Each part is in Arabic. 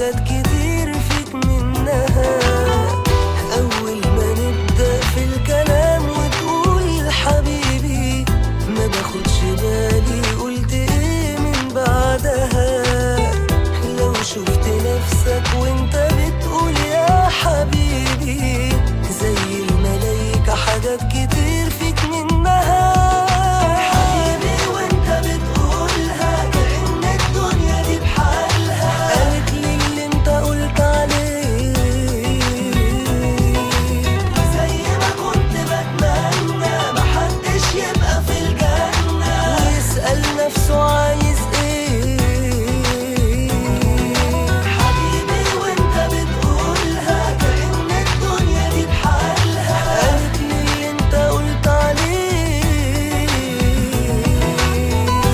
حاجات كتير فيك منها. أول ما نبدأ في الكلام وتقول حبيبي ما باخدش بالي قلت ايه من بعدها. لو شفت نفسك وانت بتقول يا حبيبي زي الملايكة حاجات كتير فيك منها. حبيبي وانت بتقولها كأن الدنيا دي بحالها قالت لي اللي انت قلت عليه. زي ما كنت بتمنى محدش يبقى في الجنة ويسأل نفسه عايز ايه. حبيبي وانت بتقولها كأن الدنيا دي بحالها قالت لي اللي انت قلت عليه.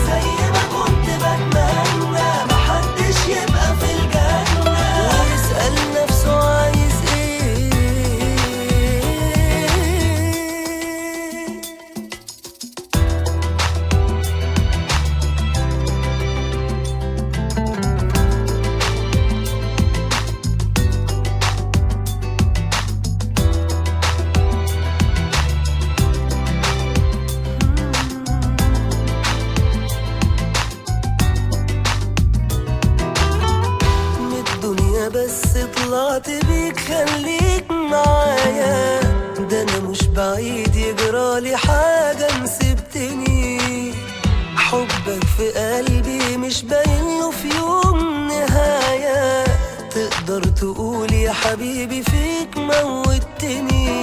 زي ما كنت بتمنى محدش يبقى في الجنة ويسأل نفسه عايز ايه. من الدنيا بس طلعت بيك خليك معايا. ده انا مش بعيد يجرالي حاجة مسبتني. حبك في قلبي مش باين له في يوم نهاية. تقدر تقول يا حبيبي فيك موتني.